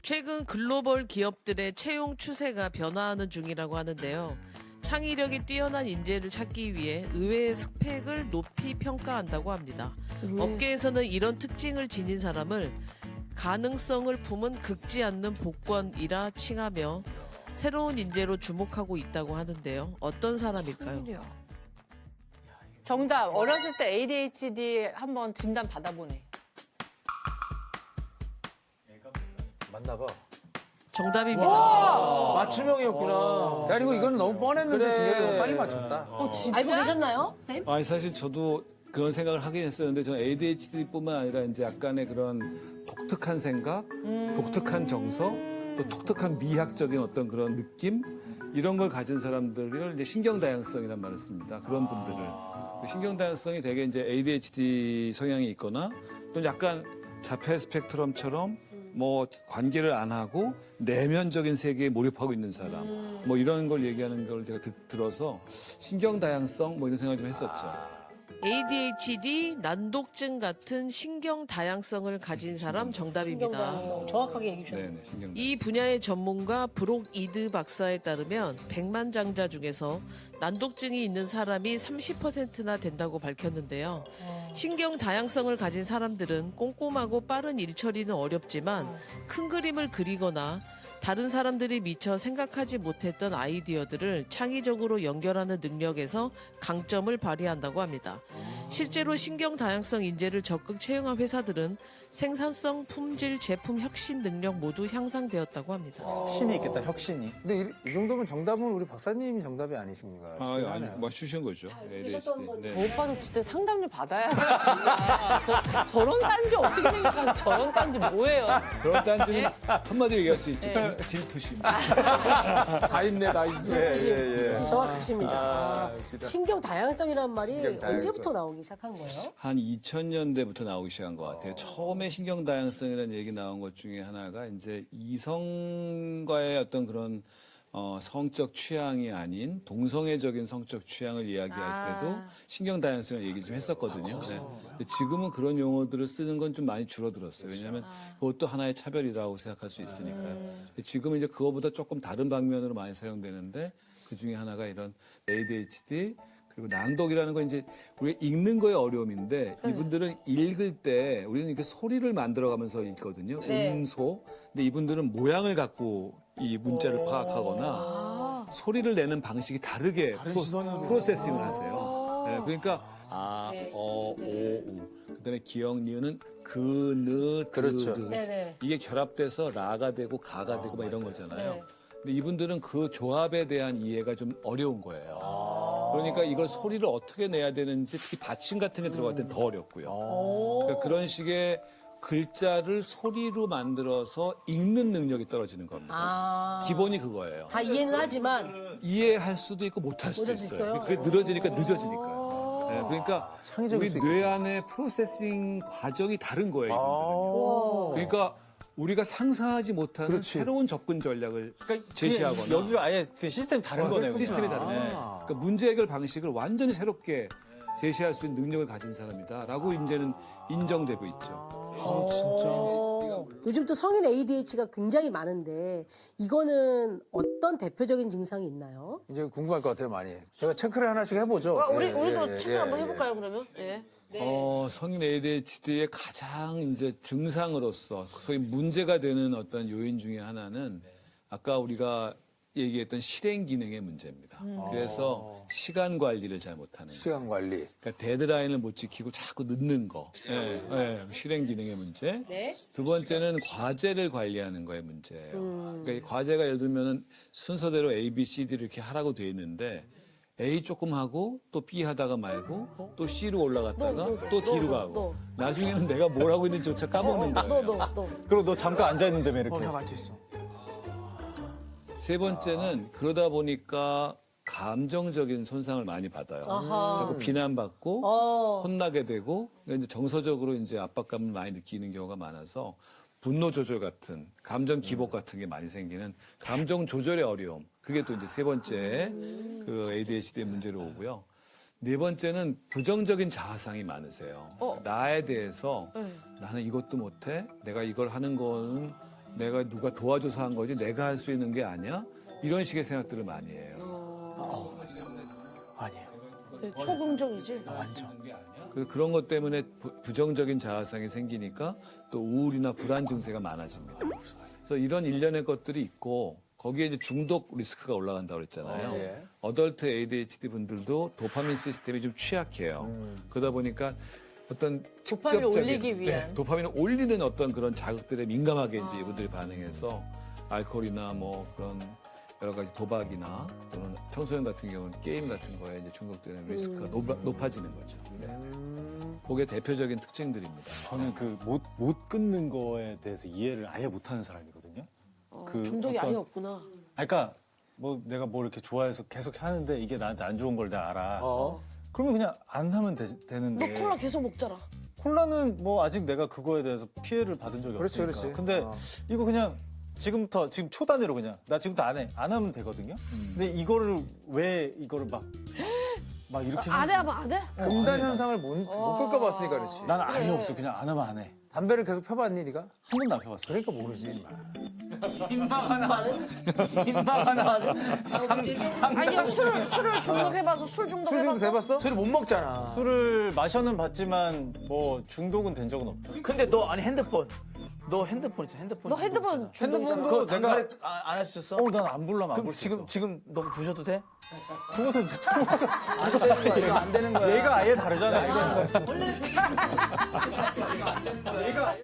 최근 글로벌 기업들의 채용 추세가 변화하는 중이라고 하는데요. 창의력이 뛰어난 인재를 찾기 위해 의외의 스펙을 높이 평가한다고 합니다. 업계에서는 이런 특징을 지닌 사람을 가능성을 품은 긁지 않는 복권이라 칭하며 새로운 인재로 주목하고 있다고 하는데요. 어떤 사람일까요? 정답. 어렸을 때 ADHD 한번 진단 받아보네. 맞나 봐. 정답입니다. 맞춤형이었구나. 야, 그리고 이거는 너무 뻔했는데 그래. 진혁이 너무 빨리 맞췄다. 알고 계셨나요, 선생님? 아니 사실 저도 그런 생각을 하긴 했었는데 저는 ADHD뿐만 아니라 이제 약간의 그런 독특한 생각, 독특한 정서, 또 독특한 미학적인 어떤 그런 느낌 이런 걸 가진 사람들을 이제 신경 다양성이라는 말을 씁니다. 그런 분들을 신경 다양성이 되게 이제 ADHD 성향이 있거나 또 약간 자폐 스펙트럼처럼 뭐 관계를 안 하고 내면적인 세계에 몰입하고 있는 사람 뭐 이런 걸 얘기하는 걸 제가 들어서 신경 다양성 뭐 이런 생각을 좀 했었죠. ADHD, 난독증 같은 신경 다양성을 가진 사람 정답입니다. 정확하게 얘기해 주셨네요. 네네 신경. 이 분야의 전문가 브록 이드 박사에 따르면 100만 장자 중에서 난독증이 있는 사람이 30%나 된다고 밝혔는데요. 신경 다양성을 가진 사람들은 꼼꼼하고 빠른 일처리는 어렵지만 큰 그림을 그리거나 다른 사람들이 미처 생각하지 못했던 아이디어들을 창의적으로 연결하는 능력에서 강점을 발휘한다고 합니다. 실제로 신경 다양성 인재를 적극 채용한 회사들은 생산성, 품질, 제품 혁신 능력 모두 향상되었다고 합니다. 혁신이 있겠다, 혁신이. 근데 이 정도면 정답은 우리 박사님이 정답이 아니십니까? 아니 맞추신 거죠. ADHD. 저 오빠도 진짜 상담료 받아야 돼. 진짜. 저런 딴지 어떻게 생각하는 저런 딴지 뭐예요? 그런 딴지는 한마디로 얘기할 수 있죠. 질투심입니다. 다 있네, 다 있네. 정확하십니다. 진짜. 신경 다양성이라는 말이 신경 다양성. 언제부터 나오기 시작한 거예요? 한 2000년대부터 나오기 시작한 것 같아요. 처음에 신경 다양성이라는 얘기 나온 것 중에 하나가 이제 이성과의 어떤 그런 성적 취향이 아닌 동성애적인 성적 취향을 이야기할 때도 신경 다양성을 얘기 좀 했었거든요. 네. 근데 지금은 그런 용어들을 쓰는 건 좀 많이 줄어들었어요. 왜냐하면 그것도 하나의 차별이라고 생각할 수 있으니까요. 근데 지금은 이제 그거보다 조금 다른 방면으로 많이 사용되는데 그 중에 하나가 이런 ADHD 그리고 낭독이라는 건 이제 우리가 읽는 거에 어려움인데 이분들은 읽을 때 우리는 이렇게 소리를 만들어가면서 읽거든요. 음소. 근데 이분들은 모양을 갖고 이 문자를 파악하거나 소리를 내는 방식이 다르게 프로세싱을 하세요. 네, 그러니까 오, 우. 그다음에 기억, 니은은 그, 느, 그렇죠. 드, 르. 네네. 이게 결합돼서 라가 되고 가가 되고 막 이런 거잖아요. 네. 근데 이분들은 그 조합에 대한 이해가 좀 어려운 거예요. 그러니까 이걸 소리를 어떻게 내야 되는지 특히 받침 같은 게 들어갈 땐 더 어렵고요. 그러니까 그런 식의 글자를 소리로 만들어서 읽는 능력이 떨어지는 겁니다. 기본이 그거예요. 다 이해는 하지만 이해할 수도 있고 못할 수도 못할 수 있어요. 있어요? 그게 늘어지니까 늦어지니까요. 네, 그러니까 창의적일 우리 수 뇌 안의 프로세싱 과정이 다른 거예요. 이분들은요. 그러니까 우리가 상상하지 못하는 그렇지. 새로운 접근 전략을 제시하거나 여기가 아예 그 시스템이 다른 거네요. 시스템이 다르네. 그러니까 문제 해결 방식을 완전히 새롭게 제시할 수 있는 능력을 가진 사람이다라고 이제는 인정되고 있죠. 요즘 또 성인 ADHD가 굉장히 많은데 이거는 어떤 대표적인 증상이 있나요? 이제 궁금할 것 같아요, 많이. 제가 체크를 하나씩 해보죠. 우리도 체크 한번 해볼까요, 그러면? 예. 성인 ADHD의 가장 이제 증상으로서 소위 문제가 되는 어떤 요인 중에 하나는 아까 우리가 얘기했던 실행 기능의 문제입니다. 그래서 시간 관리를 잘 못하는 거예요. 시간 관리. 그러니까 데드라인을 못 지키고 자꾸 늦는 거. 실행 기능의 문제. 두 번째는 과제를 관리하는 거의 문제예요. 그러니까 이 과제가 예를 들면은 순서대로 A, B, C, D를 이렇게 하라고 돼 있는데 A 조금 하고 또 B 하다가 말고 또 C로 올라갔다가 또 D로 가고 나중에는 내가 뭘 하고 있는지조차 까먹는 거예요. 그리고 너 잠깐 앉아있는데 이렇게. 세 번째는 그러다 보니까 감정적인 손상을 많이 받아요. 자꾸 비난받고 혼나게 되고 이제 정서적으로 이제 압박감을 많이 느끼는 경우가 많아서 분노 조절 같은 감정 기복 같은 게 많이 생기는 감정 조절의 어려움. 그게 또 이제 세 번째 그 ADHD의 문제로 오고요. 네 번째는 부정적인 자아상이 많으세요. 나에 대해서 나는 이것도 못해. 내가 이걸 하는 거는 내가 누가 도와줘서 한 거지 내가 할 수 있는 게 아니야? 이런 식의 생각들을 많이 해요. 아니에요. 되게 초긍정이지. 완전. 그래서 그런 것 때문에 부정적인 자아상이 생기니까 또 우울이나 불안 증세가 많아집니다. 그래서 이런 일련의 것들이 있고 거기에 이제 중독 리스크가 올라간다고 그랬잖아요. 예. 어덜트 ADHD 분들도 도파민 시스템이 좀 취약해요. 그러다 보니까 어떤 도파민을 직접적인, 올리기 위한. 도파민을 올리는 어떤 그런 자극들에 민감하게 이제 이분들이 반응해서 알코올이나 뭐 그런 여러 가지 도박이나 또는 청소년 같은 경우는 게임 같은 거에 이제 중독되는 리스크가 높아지는 거죠. 그게 대표적인 특징들입니다. 저는 그 못 끊는 거에 대해서 이해를 아예 못하는 사람이거든요. 그 중독이 어떤- 아예 없구나. 그러니까 뭐 내가 뭐 이렇게 좋아해서 계속 하는데 이게 나한테 안 좋은 걸 내가 알아. 그러면 그냥 안 하면 되는데. 너 콜라 계속 먹잖아. 콜라는 뭐 아직 내가 그거에 대해서 피해를 받은 적이 그렇지, 없으니까. 그렇지. 근데 이거 그냥 지금 초단위로 그냥 나 지금부터 안 해. 안 하면 되거든요. 근데 이거를 왜 이거를 막 이렇게 안 해 하면 안 해? 금단 현상을 못 겪어봤으니까 그렇지. 난 아예 없어. 그냥 안 하면 안 해. 담배를 계속 펴봤니, 네가? 한 번도 안 펴봤어. 그러니까 모르지. 아니 야, 술을 중독해봐서 술 술 중독해봐서. 중독 해봤어? 술을 못 먹잖아. 술을 마셔는 봤지만 뭐 중독은 된 적은 없죠. 근데 너 아니 핸드폰. 너 핸드폰 있잖아. 핸드폰. 너 핸드폰 중독이잖아. 핸드폰도 내가 안 할 수 있어? 난 안 불러면 안 그럼 볼 수 있어. 지금 너 부셔도 돼? 그거는 안 되는 거야. 얘가 아예 다르잖아. 원래 되게 얘가